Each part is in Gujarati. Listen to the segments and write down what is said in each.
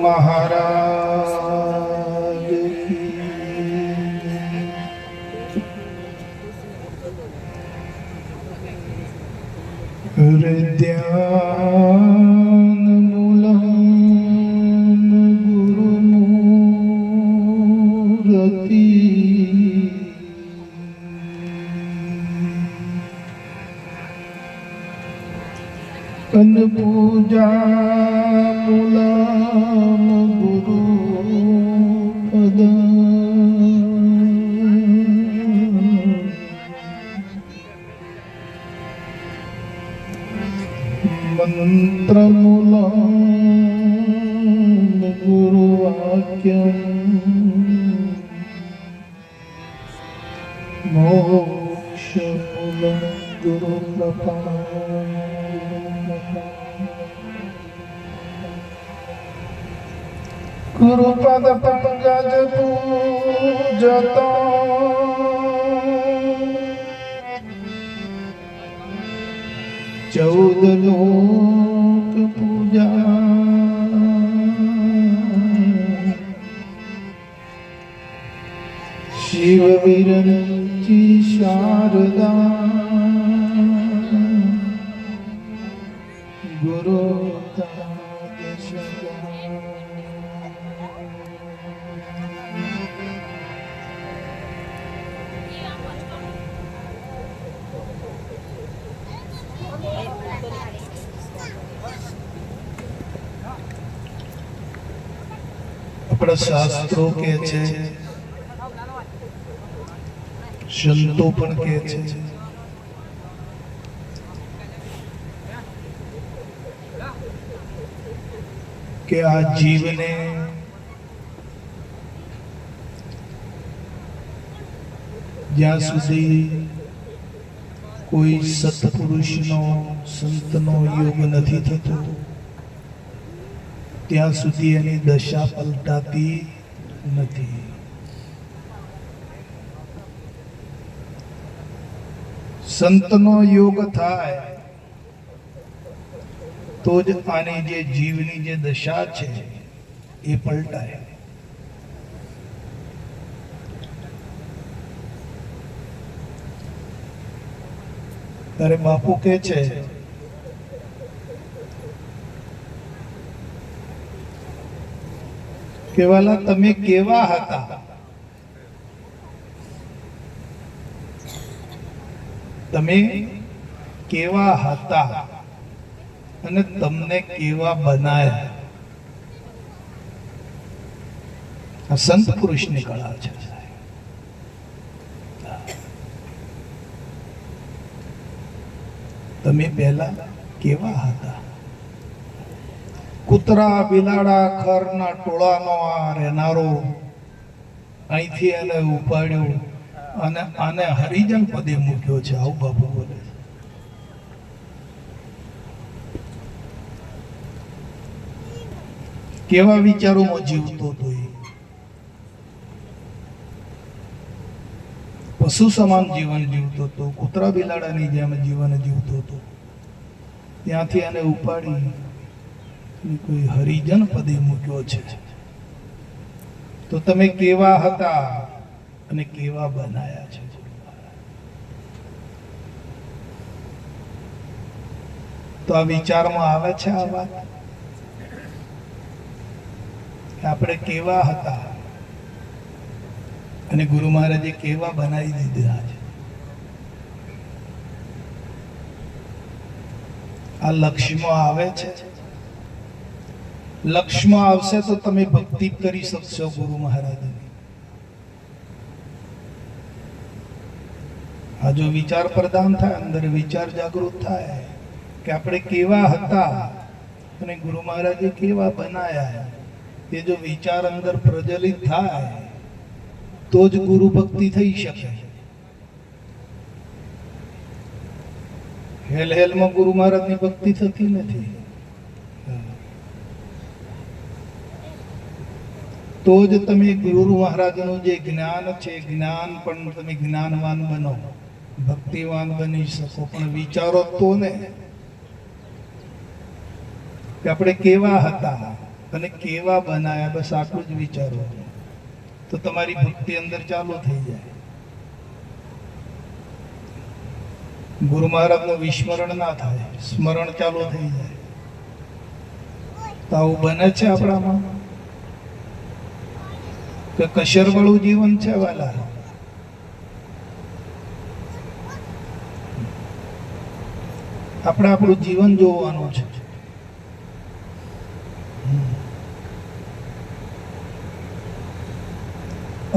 મહારાજ હૃદયાન મૂલમ ગુરુમૂર્તિ અન પૂજા મૂલમ ગુરુ પદ મંત્ર મૂલમ ગુરુ વાક્યમ મોક્ષ મૂલમ ગુરુ કૃપા ગુરુપદ પંકજ પૂજતો ચૌદ લોક પૂજા શિવ વિરંચી શારદા ગુરુ આપણા શાસ્ત્રો કે છે, સંતો પણ કે છે કે આ જીવને જ્યાં સુધી કોઈ સત્પુરુષનો સંતનો યોગ નથી થતો ત્યાં સુધી એની દશા પલટાતી નથી. સંતનો યોગ થાય તો જ આની જે જીવની જે દશા છે એ પલટાય. તારે બાપુ કે છે કે વાલા તમે કેવા હતા, તમે કેવા હતા અને તમને કેવા બનાયા. આ સંત પુરુષની કળા છે. તમે પહેલા કેવા હતા? કૂતરા બિલાડા ખરના ટોળાનો આ રહેનારો અહીંથી એને ઉપાડ્યો અને આને હરિજન પદે મૂક્યો છે. આવું બાપુ બોલે છે. કેવા વિચારોમાં જીવતો હતો એ? પશુ સમાન જીવન જીવતો હતો, કૂતરા બિલાડાની જેમ જીવન જીવતો હતો. ત્યાંથી એને ઉપાડી કોઈ હરિજન પદે મૂક્યો છે. તો તમે કેવા હતા અને કેવા બનાયા છે. તો આ વિચારમાં આવે છે આ વાત કે આપણે કેવા હતા અને ગુરુ મહારાજે કેવા બનાવી દીધા છે. આ લક્ષ્યમાં આવે છે. લક્ષ્યમાં આવશે તો તમે ભક્તિ કરી શકશો ગુરુ મહારાજની. આ જો વિચાર પ્રદાન થાય, અંદર વિચાર જાગૃત થાય કે આપણે કેવા હતા અને ગુરુ મહારાજે કેવા બનાયા, એ જો વિચાર અંદર પ્રજ્વલિત થાય તો જ ગુરુ ભક્તિ થઈ શકે. હેલ હેલમાં ગુરુ મહારાજની ભક્તિ થતી નથી. તો જ તમે ગુરુ મહારાજનું જે જ્ઞાન છે, જ્ઞાન પણ તમે જ્ઞાનવાન બનો, ભક્તિવાન બની શકો. પણ વિચારો તો ને કે આપણે કેવા હતા અને કેવા બનાયા, બસ આટલું જ વિચારો તો તમારી ભક્તિ અંદર ચાલુ થઈ જાય. ગુરુ મહારાજનું વિસ્મરણ ના થાય, સ્મરણ ચાલુ થઈ જાય. તો આવું બને છે આપણામાં કે કશરવાળું જીવન છે વાલા? આપણે આપણું જીવન જોવાનું છે.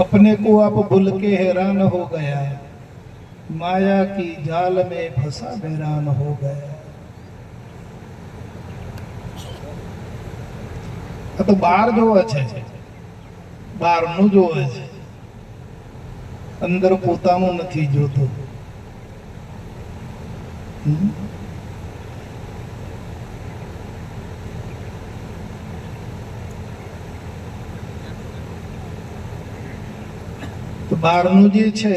अपने को आप भूल के हैरान हो गया, माया की जाल में फंसा हैरान हो गया. આ તો બહાર જોવે છે, બહારનું જોવે છે, અંદર પોતાનું નથી જોતો. તો બહારનું જે છે,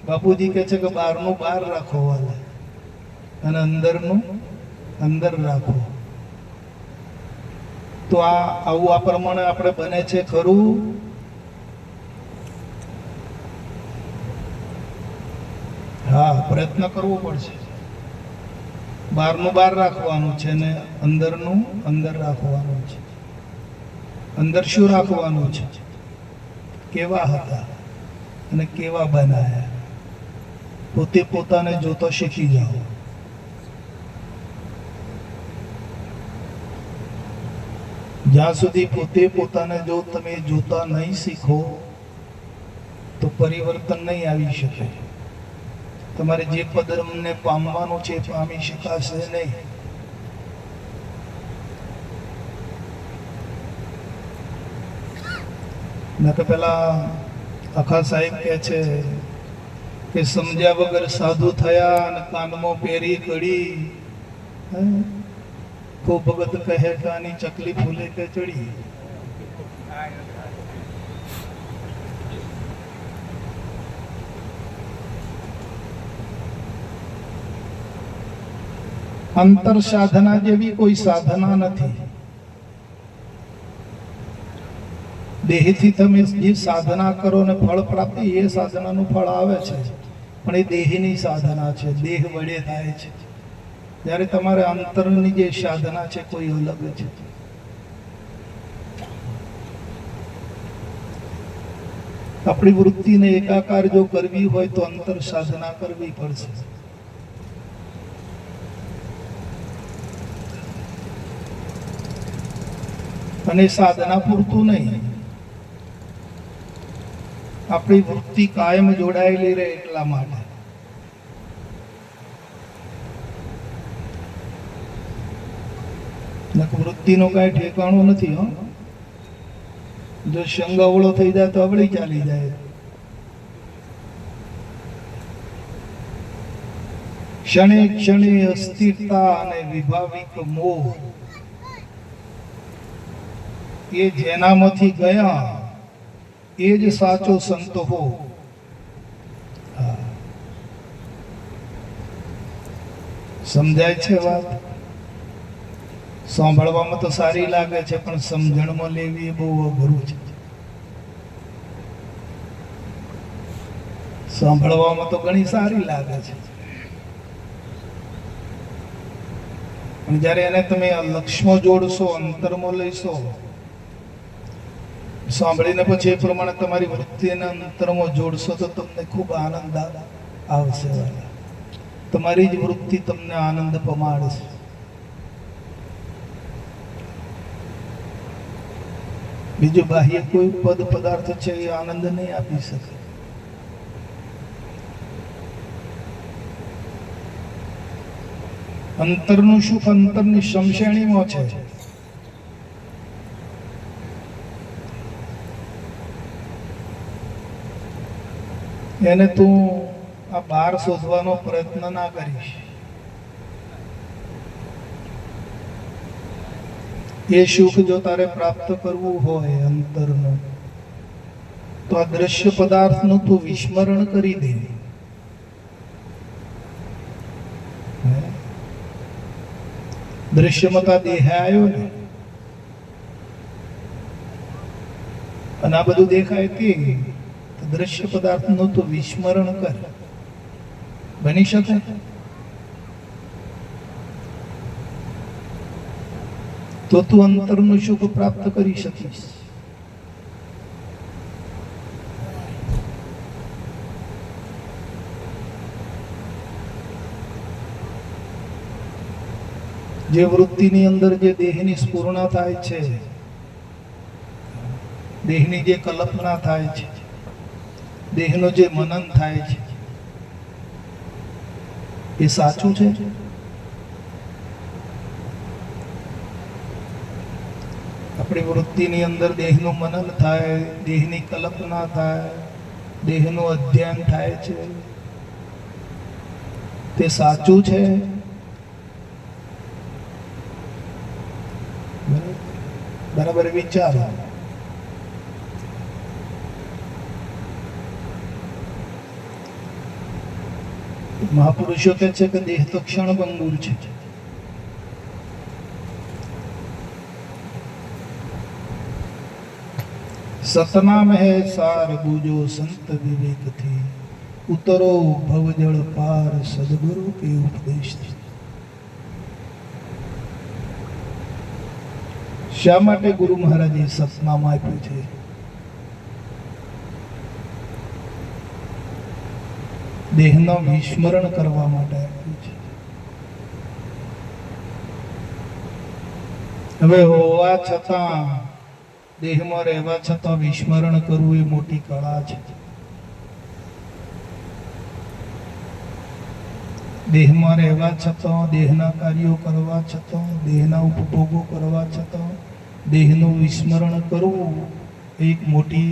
બાપુજી કહે છે કે બહારનું બહાર રાખો વાલા, અને અંદરનું અંદર રાખો. તો આવું આ પ્રમાણે આપણે બને છે ખરું? હા, પ્રયત્ન કરવો પડશે. બહારનું બહાર રાખવાનું છે ને અંદરનું અંદર રાખવાનું છે. અંદર શું રાખવાનું છે? કેવા હતા અને કેવા બનાયા. પોતે પોતાને જોતો શીખી જાઓ. જ્યાં સુધી પોતે પોતાને જો તમે જોતા નહીં શીખો તો પરિવર્તન નહીં આવી શકે. તમારે જે પદમને પામવાનું છે પામી શકાશે નહીં. નકર પેલા અખા સાહેબ કહે છે કે સમજ્યા વગર સાધુ થયા અને કાનમાં પહેરી કડી, કો ભગત કહે કાની ચકલી ફૂલે કે ચડી. અંતર સાધના જેવી કોઈ સાધના નથી. દેહથી તમે જે સાધના કરો ને ફળ પ્રાપ્તિ, એ સાધનાનું ફળ આવે છે, પણ એ દેહની સાધના છે, દેહ વડે થાય છે. જ્યારે તમારે અંતરની જે સાધના છે કોઈ અલગ છે. આપણી વૃત્તિને એકાકાર જો કરવી હોય તો અંતર સાધના કરવી પડશે. અને સાધના પૂરતું નહીં, આપણી વૃત્તિ કાયમ જોડાયેલી રહે એટલા માટે. વૃત્તિનું કઈ ઠેકાણું નથી. હો, જો સંગ અવળો થઈ જાય તો અવળી ચાલી જાય. ક્ષણે ક્ષણે અસ્થિરતા અને વિભાવિક મોહ, એ જેનામાંથી ગયા એ જ સાચો સંત હો. સમજાય છે વાત? સાંભળવામાં તો સારી લાગે છે, પણ સમજણમાં લેવી એ બહુ અઘરું છે. સાંભળવામાં તો ઘણી સારી લાગે છે, પણ જ્યારે એને તમે લક્ષ્યમાં જોડશો, અંતરમાં લઈશો, સાંભળીને પછી એ પ્રમાણે તમારી વૃત્તિને અંતરમાં જોડશો તો તમને ખૂબ આનંદ આવશે. તમારી જ વૃત્તિ તમને આનંદ પમાડશે. બીજું બાહ્ય કોઈ પદ પદાર્થ છે એ આનંદ નહીં આપી શકે. અંતરનું સુખ અંતરની સમશ્રેણીમાં છે. એને તું આ બહાર શોધવાનો પ્રયત્ન ના કરીશ. એ સુખ જો તારે પ્રાપ્ત કરવું હોય અંતરનું, તો આ દ્રશ્ય પદાર્થનું તું વિસ્મરણ કરી દે. દ્રશ્યમાં તો દેહ આવ્યો ને, અને આ બધું દેખાય તે તો દ્રશ્ય પદાર્થનું તો વિસ્મરણ કર. બની શકે? તો તું અંતરનું સુખ પ્રાપ્ત કરી શકીશ. જે વૃત્તિની અંદર જે દેહની સ્ફુરણા થાય છે, દેહની જે કલ્પના થાય છે, દેહનું જે મનન થાય છે, એ સાચું છે? આપણી વૃત્તિની અંદર દેહનું મનન થાય, દેહની કલ્પના થાય, દેહનું અધ્યયન થાય છે, તે સાચું છે? બરાબર વિચારો. મહાપુરુષો કહે છે કે દેહ તો ક્ષણભંગુર છે. સતનામ હે સાર બુજો સંત વિવેકથી, ઉતરો ભવજળ પાર સદગુરુ કે ઉપદેશથી. શા માટે ગુરુ મહારાજે સતનામ આપ્યું છે? દેહનો વિસ્મરણ કરવા માટે આપ્યું છે. હવે હોવા છતાં, દેહમાં રહેવા છતાં વિસ્મરણ કરવું એ મોટી કળા છે. દેહમાં રહેવા છતાં, દેહના કાર્યો કરવા છતાં, દેહના ઉપભોગો કરવા છતાં દેહનું વિસ્મરણ કરવું એક મોટી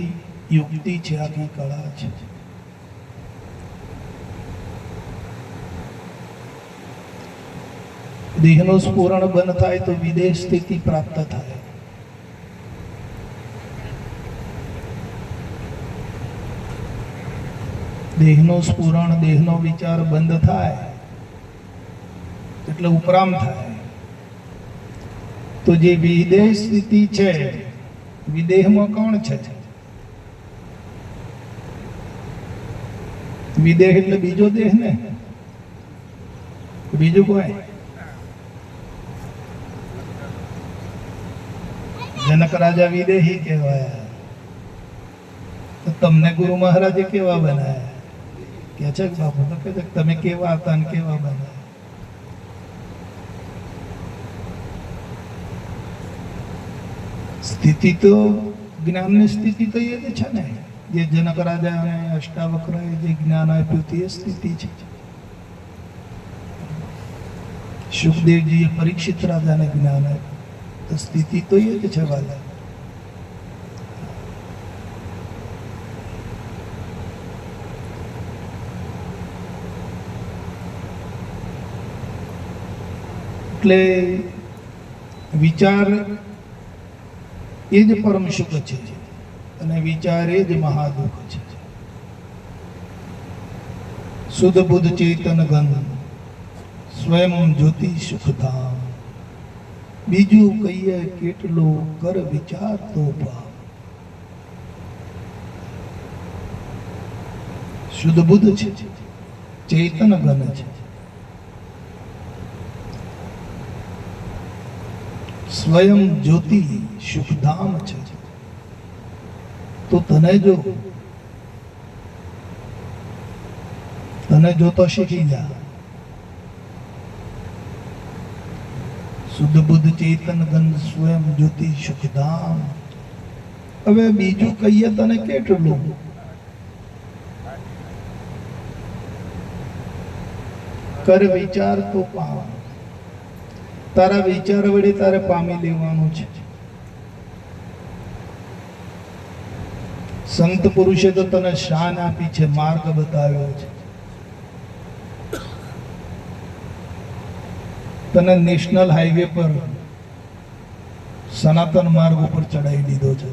યુક્તિ છે, આખી કળા છે. દેહનું સ્ફુરણ બંધ થાય તો વિદેશ સ્થિતિ પ્રાપ્ત થાય. દેહનું સ્ફુરણ, દેહનો વિચાર બંધ થાય એટલે ઉપરામ થાય. તો જે વિદેહ સ્થિતિ છે, વિદેહમાં કોણ છે? વિદેહ એટલે બીજો દેહ ને, બીજું કોઈ? જનક રાજા વિદેહી કહેવાયા, તો તમને ગુરુ મહારાજે કેવા બનાયા? કે છે બાપુ તો કે તમે કેવા હતા ને કેવા બનાયા? સ્થિતિ તો, જ્ઞાનની સ્થિતિ તો એ જ છે ને, જે જનક રાજાને અષ્ટાવક્રએ જે જ્ઞાન આપ્યું તે સ્થિતિ છે. સુખદેવજીએ પરીક્ષિત રાજાને જ્ઞાન આપ્યું, તો સ્થિતિ તો એ જ છે વાલા. એટલે વિચાર એ જ પરમ સુખ છે અને વિચાર એ જ મહાદુઃખ છે. શુદ્ધ બુદ્ધ ચેતન ગંધ સ્વયં જ્યોતિ સુખધામ, બીજું કહીએ કેટલો કર વિચાર તો પામ. શુદ્ધ બુદ્ધ છે, ચેતન ગણ છે, સ્વયં જ્યોતિ સુખધામ છે. તો તને જોતો શીખી જા. શુદ્ધ બુદ્ધ ચેતન ગંધ સ્વયં જ્યોતિ સુખધામ. હવે બીજું કહીએ તને કેટલું? કર વિચાર તો પામ. તારા વિચાર વડે તારે પામી લેવાનું છે. સંત પુરુષે તો તને શાન આપી છે, માર્ગ બતાવ્યો છે, તને નેશનલ હાઈવે પર સનાતન માર્ગ ઉપર ચડાવી દીધો છે.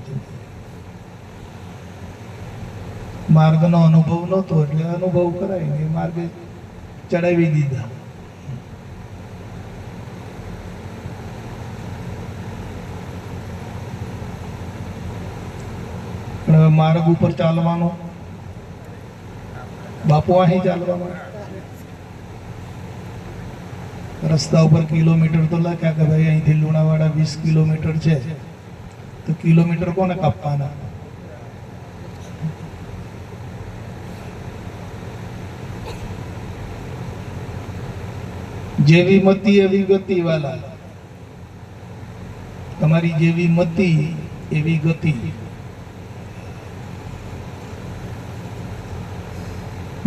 માર્ગનો અનુભવ નહોતો એટલે અનુભવ કરાય એ માર્ગે ચડાવી દીધા. પણ હવે માર્ગ ઉપર ચાલવાનું, બાપુ અહીં ચાલવાનું, રસ્તા ઉપર કિલોમીટર તો લખ્યા કે ભાઈ અહીંથી લુણાવાડા 20 કિલોમીટર છે, તો કિલોમીટર કોને કાપવાના? જેવી મતિ એવી ગતિ વાલા, તમારી જેવી મતિ એવી ગતિ.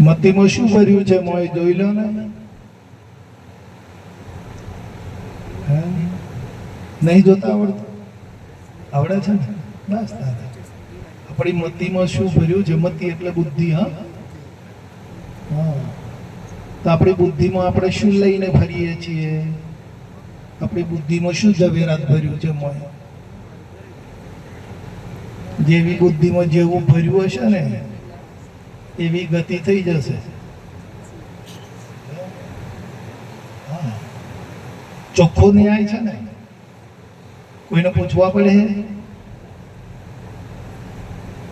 મતિમાં શું ભર્યું છે મોય જોઈ લો ને. નહીં જોતા આવડતું? આવડે છે ને? બસ દાદા, આપણી મતિમાં શું ભર્યું છે? મતિ એટલે બુદ્ધિ. હા, તો આપણી બુદ્ધિમાં આપણે શું લઈને ફરીએ છીએ? આપણી બુદ્ધિમાં શું ઝવેરાત ભર્યું છે મોય? જેવી બુદ્ધિમાં જેવું ભર્યું હશે ને એવી ગતિ થઈ જશે. ચોખ્ખો ન્યાય છે ને, કોઈને પૂછવા પડે?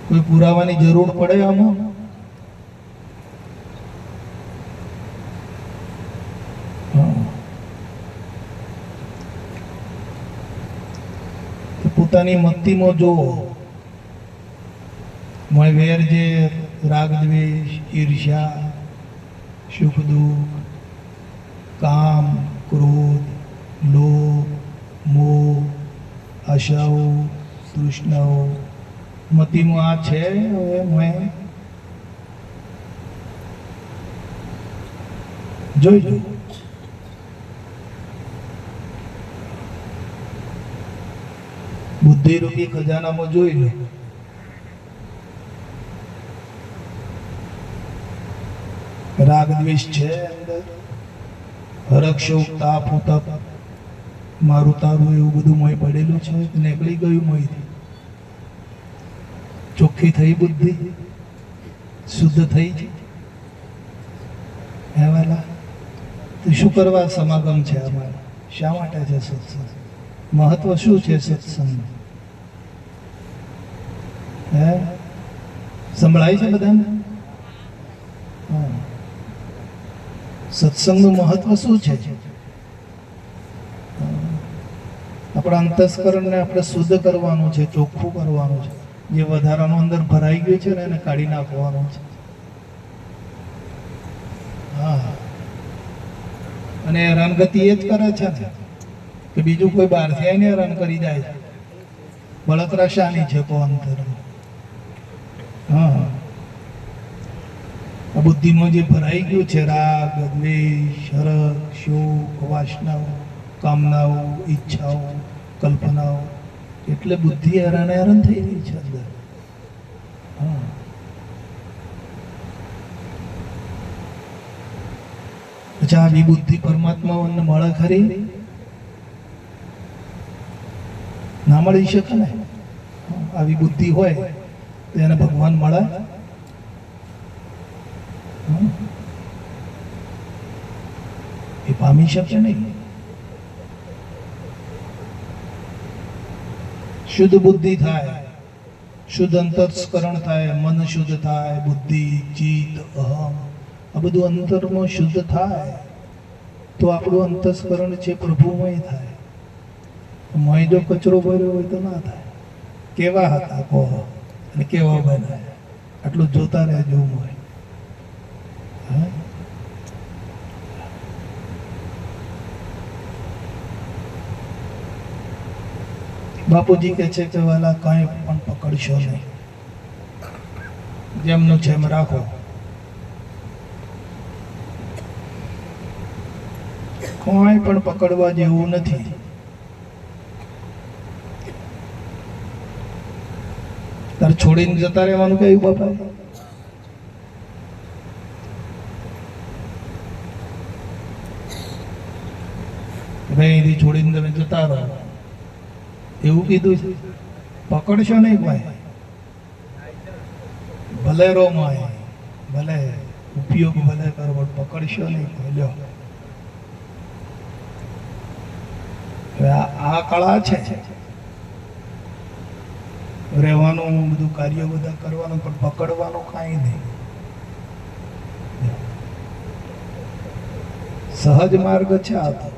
કોઈ પુરાવાની જરૂર પડે આમાં? પોતાની મતિમાં જો મોય વેર જે રાગ દ્વેષ ઈર્ષ્યા સુખ દુઃખ કામ ક્રોધ લોભ મોહ આશાઓ તૃષ્ણાઓ મતિમાં આ છે. હવે મેં જોઈજો. બુદ્ધિ રૂપી ખજાનામાં જોઈ લો. રાગ દ્વેષ છે અંદર, હરખ શોક તાપ ઉતાપ મારું તારું એવું બધું મોય પડેલું છે. નીકળી ગયું મોયથી, ચોખ્ખી થઈ બુદ્ધિ, શુદ્ધ થઈ છે. હે વાલા, તો શું કરવા સમાગમ છે અમારે? શા માટે છે સત્સંગ? મહત્વ શું છે સત્સંગ? હે સંભળાય છે બધાને? હા, સત્સંગનું મહત્વ શું છે? આપણા અંતસ્કરણને આપણે શુદ્ધ કરવાનું છે, ચોખ્ખું કરવાનું છે. જે વધારાનું અંદર ભરાઈ ગયું છે ને એને કાઢી નાખવાનું છે. હા, અને હેરાનગતિ એ જ કરે છે ને કે બીજું કોઈ બહારથી આવીને હેરાન કરી જાય છે. બળતરા શાની છે કો અંતર? હા, આ બુદ્ધિમાં જે ભરાઈ ગયું છે રાગ દ્વેષ હરખ શોક વાસનાઓ કામનાઓ ઈચ્છાઓ કલ્પનાઓ, એટલે બુદ્ધિ હેરાન થઈ રહી છે અંદર. હા, પછી આવી બુદ્ધિ પરમાત્માને મળે ખરી? ના મળી શકે ને. આવી બુદ્ધિ હોય તો એને ભગવાન મળે? એ પામી શકે નહીં. શુદ્ધ બુદ્ધિ થાય, શુદ્ધ અંતસ્કરણ થાય, મન શુદ્ધ થાય, બુદ્ધિ ચિત્ત અહમ આ બધું અંતરમાં શુદ્ધ થાય તો આપણું અંતસ્કરણ છે પ્રભુમય થાય. મય જો કચરો ભર્યો હોય તો ના થાય. કેવા હતા કહો અને કેવા બનાય? આટલું જોતા રહેજો. મય બાપુજી કહે છે કે વાલા કંઈ પણ પકડશો નહીં, જેમનું જેમ રાખો. કોઈ પણ પકડવા જેવું નથી. તારે છોડીને જતા રહેવાનું કહ્યું બાપા? ભાઈ અહીંથી છોડીને તમે જતા રહો એવું કીધું છે? પકડશો નહીં ભાઈ, ભલે રો માય ભલે ઉપયોગ ભલે કરો પણ પકડશો નહીં. લ્યો, આ કળા છે. રહેવાનું, બધું કાર્ય બધા કરવાનું, પણ પકડવાનું કાંઈ નહીં. સહજ માર્ગ છે આ તો.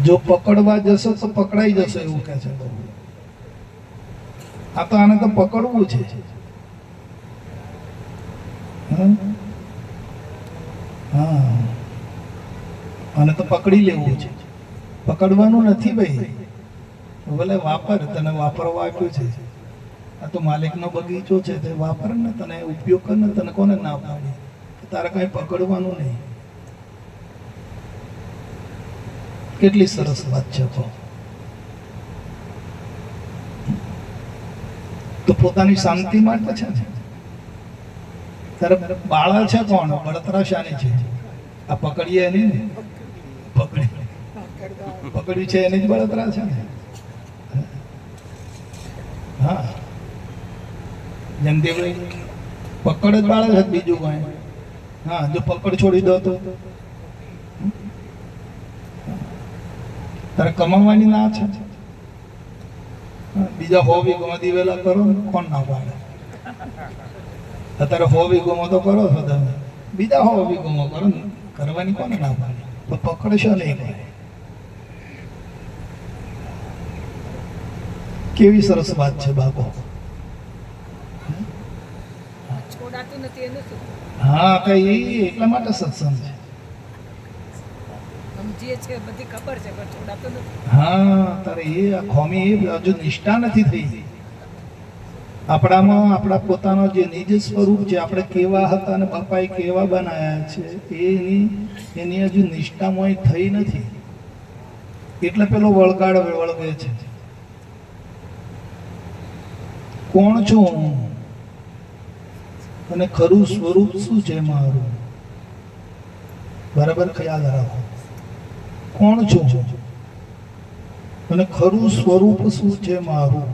જો પકડવા જશો તો પકડાઈ જશો એવું કહે છે. આ તો આને તો પકડવું છે. હા, આને તો પકડી લેવું છે, પકડવાનું નથી ભાઈ. ભલે વાપર, તને વાપરવા આપ્યું છે. આ તો માલિકનો બગીચો છે, તે વાપર ને, તને ઉપયોગ કર ને. તને કોને ના પાડી? તારે કઈ પકડવાનું નહીં. કેટલી સરસ વાત છે. તો પોતાની શાંતિ માટે છે ને. તારે બાળા છે કોણ? બળતરા શાની છે? આ પકડીએ એની ને, પકડ્યું છે એની જ બળતરા છે ને. હા, જમદેવભાઈ પકડ જ બાળક છે, બીજું કઈ. હા, જો પકડ છોડી દો તો તારે કમાવાની ના છે. બીજા 100 વીઘો દિવેલા કરો, કોણ ના પાડે? અત્યારે 100 વીઘો તો કરો છો તમે, બીજા 100 વીઘો કરો, કરવાની કોને ના પાડે? તો પકડશો નહીં. કેવી સરસ વાત છે બાપો. હા, કઈ એટલા માટે સત્સંગ છે. હા, તારે એ ખોમી હજુ નિષ્ઠા નથી થઈ આપણામાં. આપણા પોતાનો જે નિજ સ્વરૂપ છે, આપણે કેવા હતા અને બાપાએ કેવા બનાયા છે, એની હજુ નિષ્ઠામાં થઈ નથી. એટલે પેલો વળગે છે. કોણ છું હું અને ખરું સ્વરૂપ શું છે મારું? બરાબર ખ્યાલ રાખો. કોણ છું અને ખરું સ્વરૂપ શું છે મારું?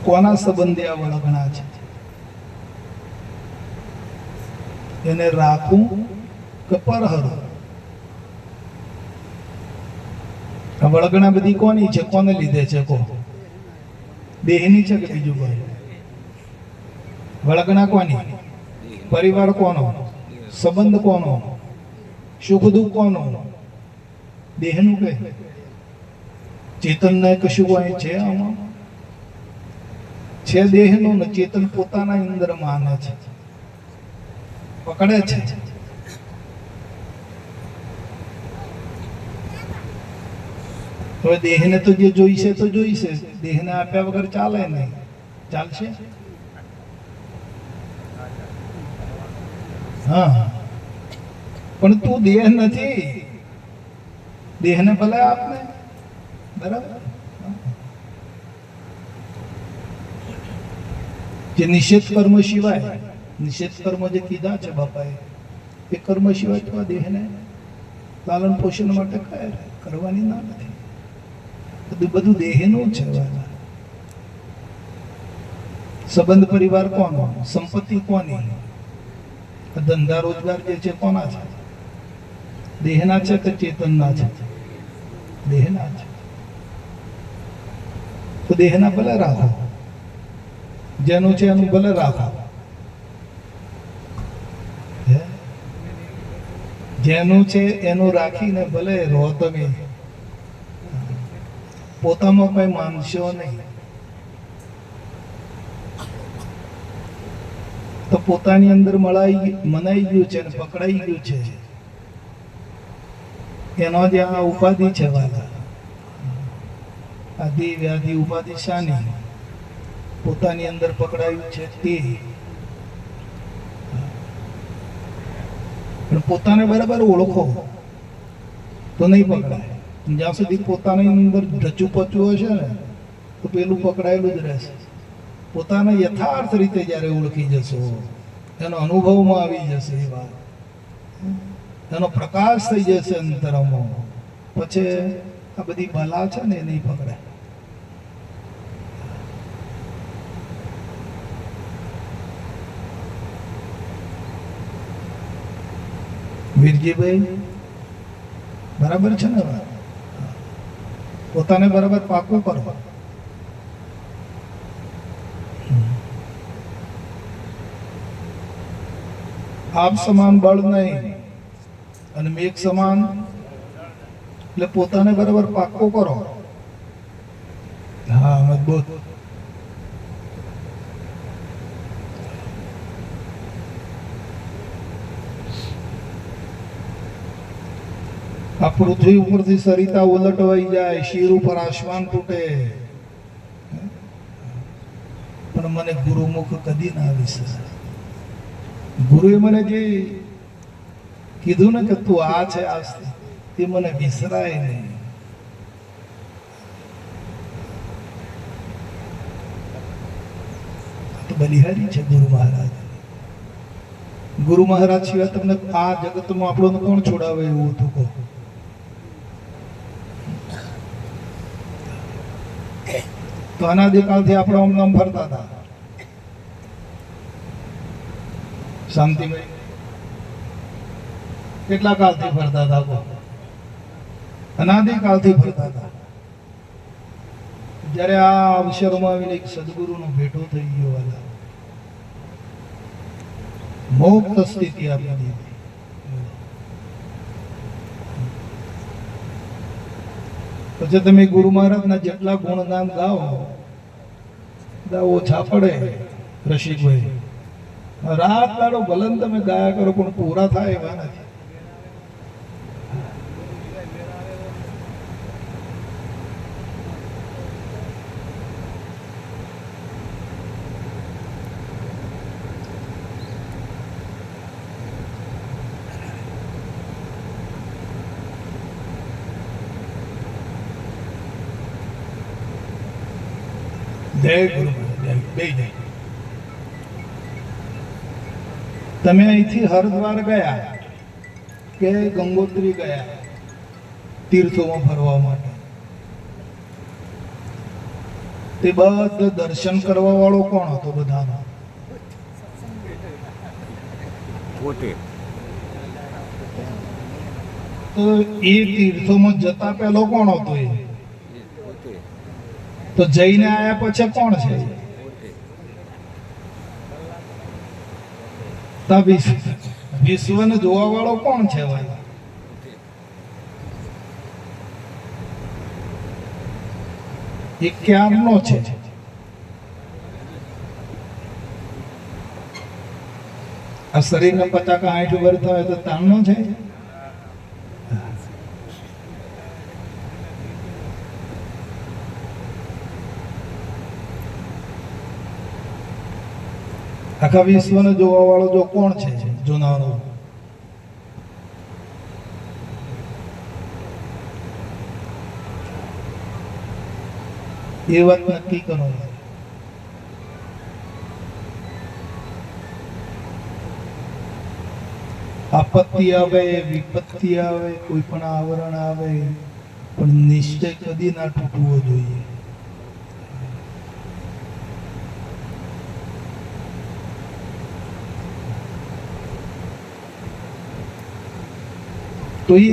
કોના સંબંધે આ વળગણા છે? એને રાખું કે પરહરું? આ વળગણા બધી કોની છે? કોને લીધે છે? કો દેહની છે કે બીજું કોઈ? વળગણા કોની? પરિવાર કોનો? સંબંધ કોનો? સુખ દુઃખ કોનો? દેહનું કે ચેતન ને કશું કોઈ છે આમાં? છે દેહનું ને. ચેતન પોતાના અંદર માને છે, પકડે છે. હવે દેહને તો જે જોઈશે તો જોઈશે, દેહને આપ્યા વગર ચાલે નહીં. ચાલશે? હા, પણ તું દેહ નથી. દેહને ભલે આપને, બરાબર. જે નિષેધ કર્મ સિવાય, નિષેધ કર્મ જે કીધા છે બાપાએ, એ કર્મ સિવાય તો આ દેહને લાલન પોષણ માટે કરવાની ના નથી. બધું દેહનું છે. સંબંધ પરિવાર કોનો? સંપત્તિ કોની? ધંધા રોજગાર જે છે કોના છે? દેહના છે કે ચેતનના છે? દેહના છે. તો દેહના ભલે રાખો, જેનું છે એનું ભલે રાખો. જેનું છે એનું રાખીને ભલે રહો તમે. પોતામાં કઈ માનશો નહીં. તો પોતાની અંદર મનાઈ ગયું છે અને પકડાઈ ગયું છે. એનો જે આ ઉપાધિ છે, વાલા આદિ વ્યાધિ ઉપાધિ શાની? પોતાની અંદર પકડાયું છે તે. પણ પોતાને બરાબર ઓળખો તો નહીં પકડાય. જ્યાં સુધી પોતાની અંદર ઢચું પચું હશે ને તો પેલું પકડાયેલું જ રહેશે. પોતાને યથાર્થ રીતે જ્યારે ઓળખી જશો, એનો અનુભવમાં આવી જશે, એ વાત એનો પ્રકાશ થઈ જશે અંતરમાં, પછી આ બધી બલા છે ને એ નહીં પકડાય. વીરજીભાઈ બરાબર છે ને? પોતાને બરાબર પાકું કરો. આપ સમાન બળ નહીં અને મેઘ સમાન, એટલે પોતાને બરાબર પાક્કો કરો. હા, મજબૂત. આ પૃથ્વી ઉપરથી સરિતા ઉલટવાઈ જાય, શિર ઉપર આસમાન તૂટે, પણ મને ગુરુમુખ કદી ના વિસરે. ગુરુએ મને જે કીધું ને કે તું આ છે આ તે મને વિસરાય નહીં. તો બલિહારી છે ગુરુ મહારાજ. ગુરુ મહારાજ સિવાય તમને આ જગતમાં આપણને કોણ છોડાવે એવું હતું કહો? તો અનાદિકાળથી આપણે આમ નામ ફરતા હતા શાંતિમય. કેટલા કાળથી ફરતા હતા કહો? અનાદિકાળથી ફરતા હતા. જ્યારે આ અવસરમાં આવીને એક સદગુરુનો ભેટો થઈ ગયો, વાલા મોક્ષ સ્થિતિ આપી દીધી. પછી તમે ગુરુ મહારાજના જેટલા ગુણગાન ગાઓ ઓછા પડે. રસિકભાઈ, રાત દાડો ભલન તમે ગાયા કરો પણ પૂરા થાય એવા નથી. જય ગુરુ મહારાજ, બે જય. તમે અહીંથી હરિદ્વાર ગયા કે ગંગોત્રી ગયા તીર્થોમાં ફરવા માટે, તે બધા દર્શન કરવા વાળો કોણ હતો? બધાનો પોતે. તો એ તીર્થોમાં જતા પહેલો કોણ હતો? એ તો જઈને આયા પછી કોણ છે? વિશ્વને જોવા વાળો કોણ છે? એ ક્યારનો છે? આ શરીરના 50 કે 60 વર્ષ થાય તો તાણનો છે? આખા વિશ્વને જોવા વાળો જો કોણ છે? જોનારો. એ વાત નક્કી કરો. આપત્તિ આવે, વિપત્તિ આવે, કોઈ પણ આવરણ આવે, પણ નિશ્ચય કદી ના તૂટવો જોઈએ. તો એ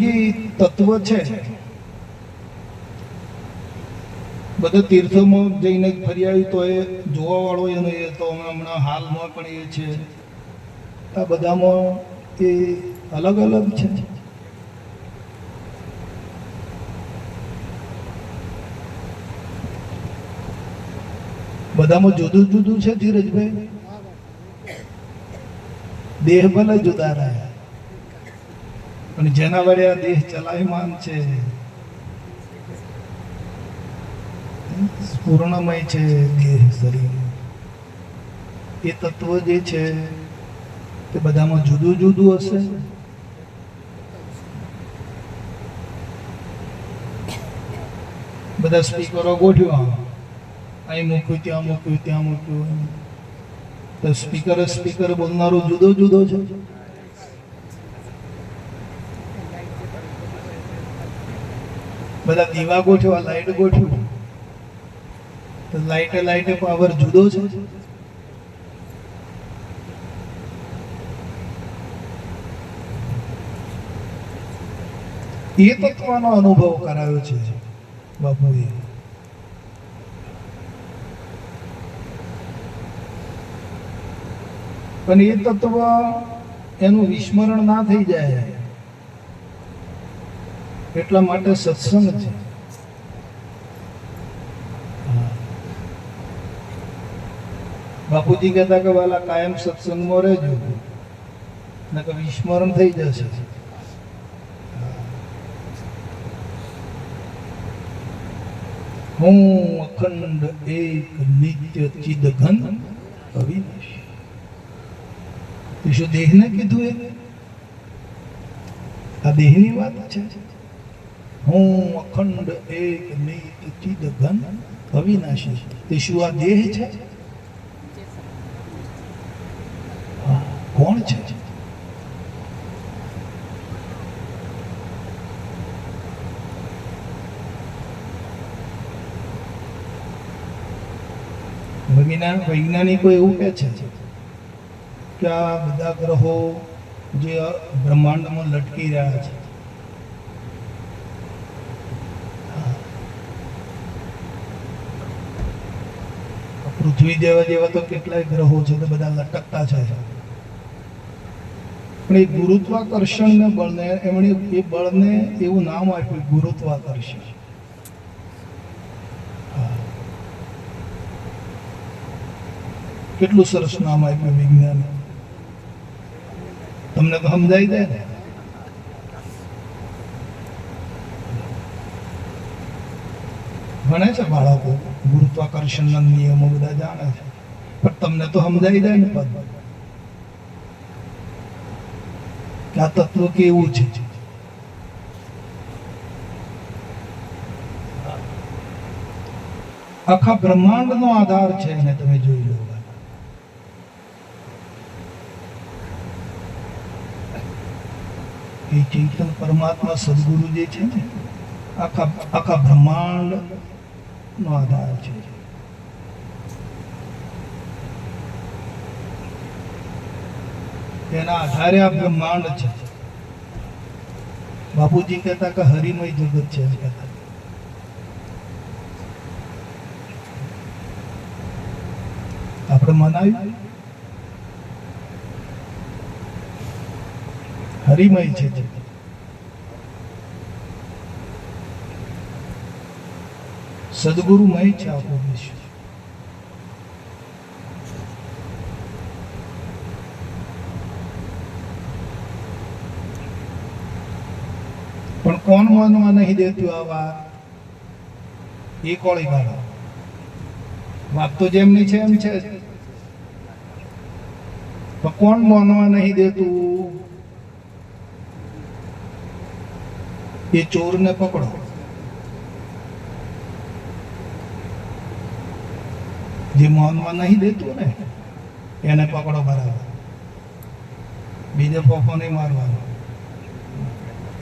જે તત્વ છે, બધા તીર્થોમાં જઈને ફરી આવી તો એ જોવા વાળો એનો એ તો હમણાં હાલમાં પણ એ છે. આ બધામાં એ અલગ અલગ છે. બધામાં જુદું જુદું છે ધીરજભાઈ. દેહ ભલે જુદા રહ્યા પણ જેના વડે આ દેહ ચલાયમાન છે, પૂર્ણમય છે દેહ શરીર, એ તત્વ જે છે તે બધામાં જુદું જુદું હશે. બધા સ્પીકરો ગોઠવ્યા, અહીં મૂક્યું, ત્યાં મૂક્યું, ત્યાં મૂક્યું. તો સ્પીકર બોલનારો જુદો જુદો છે. બધા દીવા ગોઠવા, લાઈટ ગોઠવ્યું, તો લાઈટે પાવર જુદો છે. એ તત્વનો અનુભવ કરાયો છે બાપુએ. પણ એ તત્વ એનું વિસ્મરણ ના થઈ જાય એટલા માટે સત્સંગ છે. બાપુજી કહેતા કે વાલા કાયમ સત્સંગમાં રહેજો, ને કે વિસ્મરણ થઈ જશે. હું અખંડ એક નિત્ય ચિદઘન અવિનાશી. એ શું દેહને કીધું? એ આ દેહની વાત છે. હું અખંડ એક નિત્ય ચિદઘન અવિનાશી. તે શું આ દેહ છે? કોણ છે? વૈજ્ઞાનિકો એવું કહે છે કે આ બધા ગ્રહો જે બ્રહ્માંડમાં લટકી રહ્યા છે, પૃથ્વી જેવા જેવા તો કેટલાય ગ્રહો છે તો બધા લટકતા છે. પણ એ ગુરુત્વાકર્ષણને બળને એમણે એ બળને એવું નામ આપ્યું, ગુરુત્વાકર્ષણ. કેટલું સરસ નામ આપ્યું વિજ્ઞાન. તમને તો સમજાઈ જાય ને. ભણે છે બાળકો, ગુરુત્વાકર્ષણના નિયમો બધા જાણે છે, પણ તમને તો સમજાઈ જાય ને પદ કે આ તત્વ કેવું છે. આખા બ્રહ્માંડનો આધાર છે એને તમે જોઈ લો. એ ચૈતન્ય પરમાત્મા સદગુરુ જે છે ને, આખા બ્રહ્માંડ નો આધાર છે. એના આધારે આ બ્રહ્માંડ છે. બાપુજી કહેતા કે હરિમય જગત છે. કહેતા આપણે મનાવ્યું હરિમય છે. સદગુરુમય છે આખો વિશ્વ. પણ કોણ માનવા નહીં દેતું આ વાત? એ કોળી કાઢો. વાત તો જેમની છે એમ છે, પણ કોણ માનવા નહીં દેતું? એ ચોરને પકડો. જે માનવા નહીં દેતું ને એને પકડો બરાબર. બીજે ફોફો નહીં મારવાનો.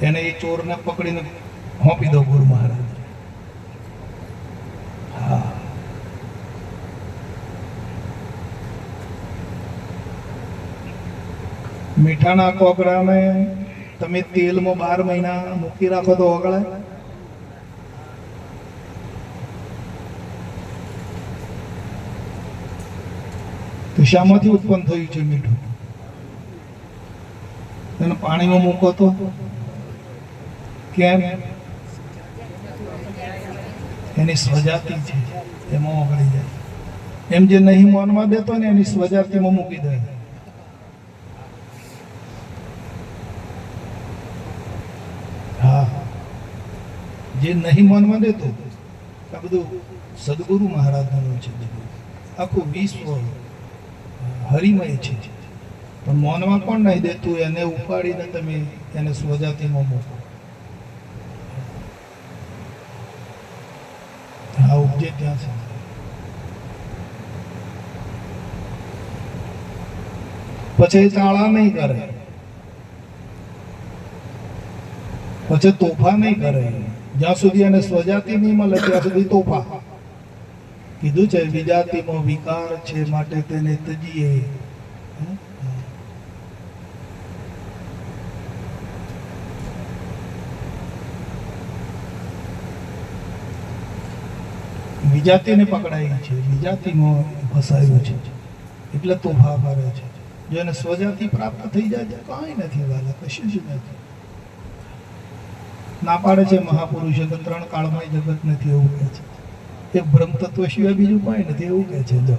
એને એ ચોરને પકડીને હોંપી દો ગુરુ મહારાજ. હા, મીઠાના કોકરાને તમે તેલમાં 12 મહિના મૂકી રાખો તો ઓગળે? તો શામાંથી ઉત્પન્ન થયું છે મીઠું? એને પાણીમાં મૂકો તો કેમ? એની સ્વજાતિ છે, એમાં ઓગળી જાય. એમ જે નહીં માનવા દેતો ને એની સ્વજાતિમાં મૂકી દે. હા, જે નહીં માનવા દેતો આ બધું સદગુરુ મહારાજનું છે. આખું વિશ્વ હરિમય છે, પણ માનવા પણ નહીં દેતું એને ઉપાડીને તમે એને સ્વજાતિમાં મૂકો. હા, ઉપજે ત્યાં છે. પછી તાળા નહીં કરે, પછી તોફા નહીં કરે. જ્યાં સુધી એને સ્વજાતિ નહીં મળે ત્યાં સુધી તોફા. કીધું છે વિજાતિમાં વિકાર છે માટે તેને તજીએ. વિજાતિને પકડાઈ છે, વિજાતિમાં ફસાયું છે એટલે તોફા કરે છે. જો એને સ્વજાતિ પ્રાપ્ત થઈ જાય તો કાંઈ નથી વાલા, કશું જ નથી. ના પાડે છે મહાપુરુષો કે 3 કાળમાં જગત નથી, એવું કહે છે. એક બ્રહ્મ તત્વ સિવાય બીજું કાંઈ નથી, એવું કહે છે. જો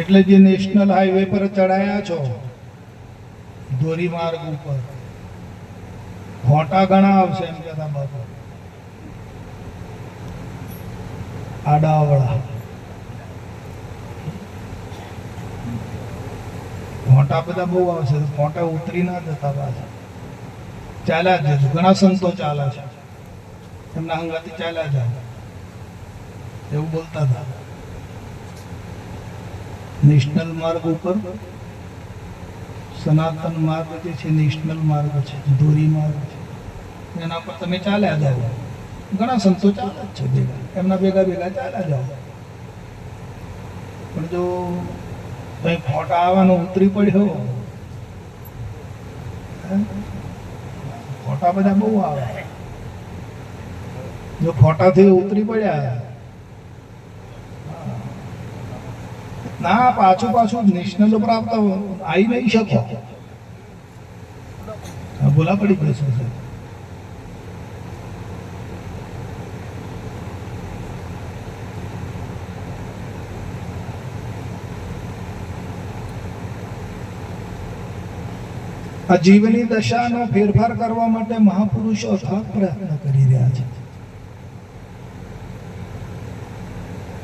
એટલે જે નેશનલ હાઈવે પર ચડાયા છો, ધોરીમાર્ગ ઉપર, ફોટા ઘણા આવશે એમ કહેતા બાપા, આડાવડા ફોટા બધા બહુ આવશે. ફોટા ઉતરી ના જતા પાછા, ચાલ્યા જ જજો. ઘણા સંતો ચાલે છે, એમના હંગાથી ચાલ્યા જાય એવું બોલતા હતા. નેશનલ માર્ગ ઉપર સનાતન માર્ગ જે છે, નેશનલ માર્ગ છે, ધોરી માર્ગ છે, એના પર તમે ચાલ્યા જાઓ. ઘણા સંતો ચાલે જ છે ભેગા, એમના ભેગા ભેગા ચાલ્યા જાઓ. પણ જો કંઈ ફોટા આવવાનો ઉતરી પડ્યો, ફોટા બધા બહુ આવે. જો ફોટાથી ઉતરી પડ્યા ના, પાછું નેશનલ ઉપર આવતા આવી નહીં શકો. બોલા પડી ગયો છે. આ જીવની દશાનો ફેરફાર કરવા માટે મહાપુરુષો અથાગ પ્રયત્ન કરી રહ્યા છે.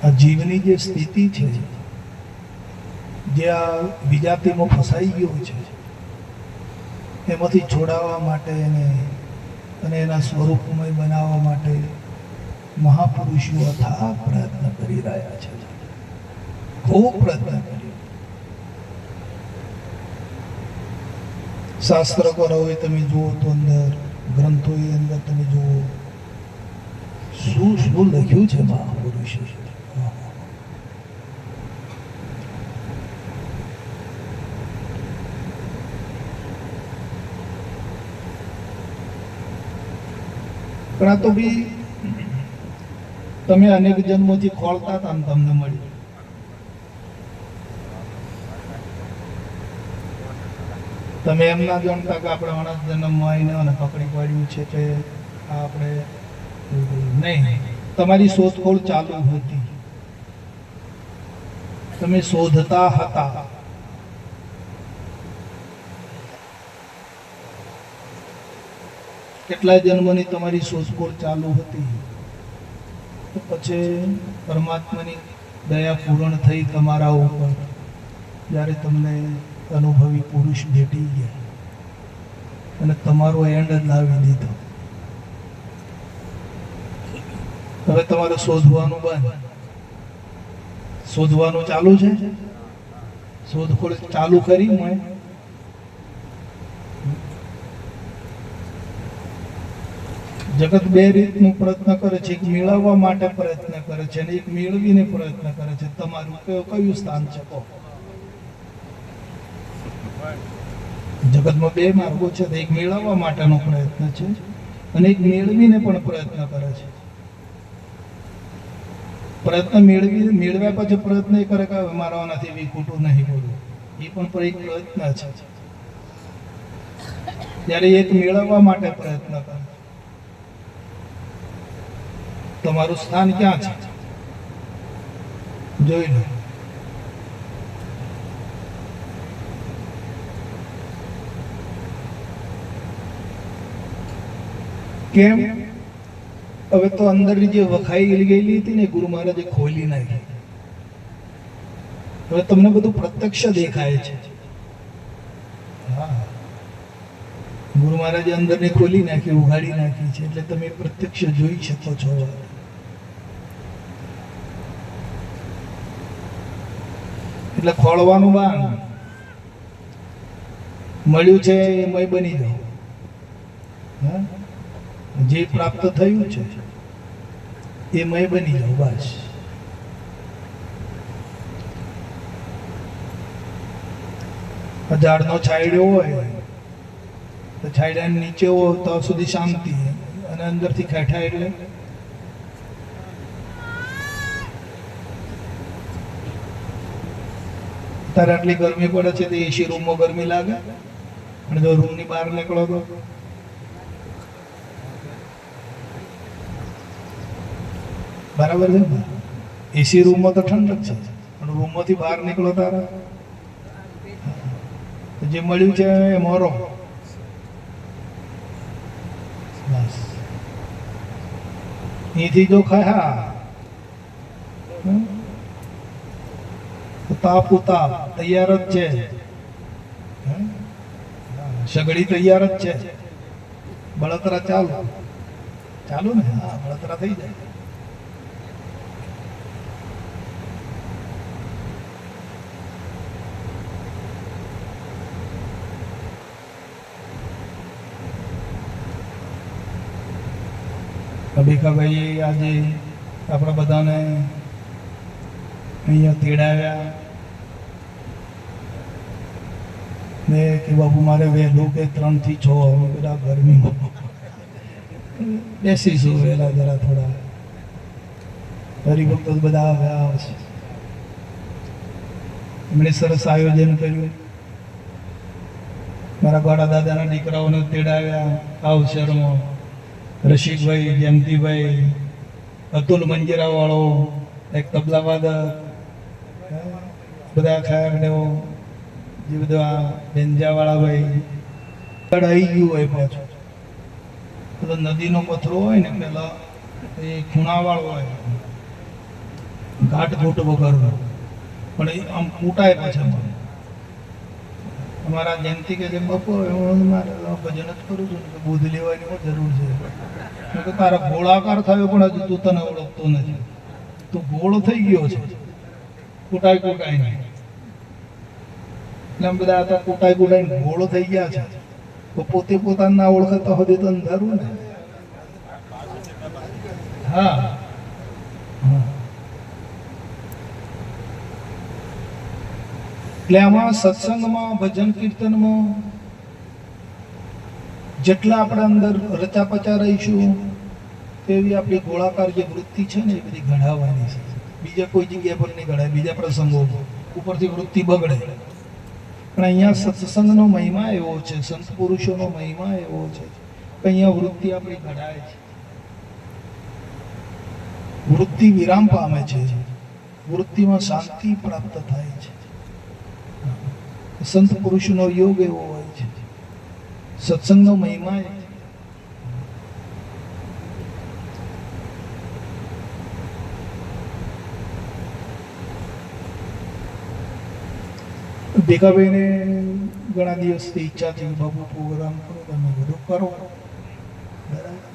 આ જીવની જે સ્થિતિ છે, જે આ વિજાતિમાં ફસાઈ ગયો છે, એમાંથી છોડાવવા માટે અને એના સ્વરૂપમય બનાવવા માટે મહાપુરુષો અથાગ પ્રયત્ન કરી રહ્યા છે. ખૂબ પ્રયત્ન કર્યો. શાસ્ત્ર પર હોય તમે જુઓ તો અંદર ગ્રંથોની અંદર તમે જુઓ શું શું લખ્યું છે મહાપુરુષો. પણ આ તો બી તમે અનેક જન્મોથી ખોળતા હતા ને તમને મળી. તમે એમ ના જાણતા કે આપણે માણસ જન્મમાં આવીને અને પકડી પાડ્યું છે કે આપણે નહીં. તમારી શોધખોળ ચાલુ હતી, તમે શોધતા હતા. કેટલા જન્મની તમારી શોધખોળ ચાલુ હતી. તો પછી પરમાત્માની દયા પૂર્ણ થઈ તમારા ઉપર, જ્યારે તમને અનુભવી પુરુષ ભેટી ગયા અને તમારો એન્ડ જ લાવી દીધો. હવે તમારે શોધવાનું બંધ, શોધવાનું ચાલુ છે. શોધખોળ ચાલુ કરી મેં. જગત બે રીતનું પ્રયત્ન કરે છે. એક મેળવવા માટે પ્રયત્ન કરે છે અને એક મેળવીને પ્રયત્ન કરે છે. તમારું કયું સ્થાન છે? જગતમાં બે માર્ગો છે. એક મેળવવા માટેનો પ્રયત્ન છે અને એક મેળવીને પણ પ્રયત્ન કરે છે. પ્રયત્ન મેળવ્યા પછી પ્રયત્ન એ કરે કે મારા નથી ખોટું નહીં બોલવું, એ પણ એક પ્રયત્ન છે. ત્યારે એક મેળવવા માટે પ્રયત્ન કરે. તમારું સ્થાન ક્યાં છે જોઈ લો. કેમ? હવે તો અંદરની જે વખાઈ ગયેલી હતી ને, ગુરુ મહારાજે ખોલી નાખી. હવે તમને બધું પ્રત્યક્ષ દેખાય છે. હા, ગુરુ મહારાજે અંદરની ખોલી નાખી, ઉઘાડી નાખી છે, એટલે તમે પ્રત્યક્ષ જોઈ શકો છો. એટલે ખોળવાનું બાણ મળ્યું છે એ મય બની જાઓ. હા, જે પ્રાપ્ત થયું છે એ મય બની જાઓ બસ. ઝાડનો છાંયડો હોય તો છાંયડાની નીચે હોય તો સુધી શાંતિ, અને અંદરથી ખેઠા એટલે તારે આટલી ગરમી પડે છે તો એસી રૂમમાં ગરમી લાગે, અને જો રૂમની બહાર નીકળો તો બરાબર છે ને. એસી રૂમમાં તો ઠંડક છે, પણ રૂમમાંથી બહાર નીકળો તારા જે મળ્યું છે એ મોરો બસ. અહીંથી જો ખાયા તાપ ઉતાપ તૈયાર જ છે, સગડી તૈયાર જ છે, બળતરા ચાલુ ચાલુ ને. હા, બળતરા થઈ જાય. ભીખાભાઈ આજે આપણા બધાને અહીંયા તેડાવ્યા ને કે બાપુ મારે વહેલું કે 3 થી 6 બધા ગરમીમાં બેસીશું વહેલા જરા થોડા. હરિભક્તો બધા આવ્યા આવશે. એમણે સરસ આયોજન કર્યું. મારા ગોડા દાદાના દીકરાઓને તેડાવ્યા આ અવસરમાં. રશિકભાઈ, જયંતિભાઈ, અતુલ મંજીરા વાળો, એક તબલા વાદક, બધા ખાયડો, જે બધા બેંજાવાળા ભાઈ આવી ગયું હોય. પાછું પેલો નદીનો પથરો હોય ને પેલા એ ખૂણાવાળો હોય, ઘાટ ઘૂંટ વગરનો, પણ એ આમ કૂટાય પાછા. અમારા જયંતિ કે જેમ બપોર મારે ભજન જ કરું છું કે બુધ લેવાની જરૂર છે કે તારા ગોળાકાર થયો પણ હજુ તું તને ઓળખતો નથી. તું ગોળ થઈ ગયો છે, કૂટાઈ કૂટાઈ નહીં. એટલે આમ બધા હતા કૂટાઈ કૂટાઈને ગોળ થઈ ગયા છે. તો પોતે પોતાને ના ઓળખતા હોય તો અંધારું ને. હા, એટલે આમાં સત્સંગમાં, ભજન કીર્તનમાં જેટલા આપણે અંદર રચા પચા રહીશું તેવી આપણી ગોળાકાર જે વૃત્તિ છે ને એ બધી ઘડાવવાની છે. બીજા કોઈ જગ્યા પર નહીં ઘડાય, બીજા પ્રસંગો ઉપરથી વૃત્તિ બગડે. પણ અહીંયા સત્સંગનો મહિમા એવો છે, સંત પુરુષોનો મહિમા એવો છે કે અહીંયા વૃત્તિ આપણી ઘડાય છે. વૃત્તિ વિરામ પામે છે, વૃત્તિમાં શાંતિ પ્રાપ્ત થાય છે. સંત પુરુષનો યોગ એવો હોય છે, સત્સંગનો મહિમા એ ભેગાભાઈને ઘણા દિવસથી ઈચ્છા થઈ બાબુ પ્રોગ્રામ કરો, તમે બધું કરો. બરાબર.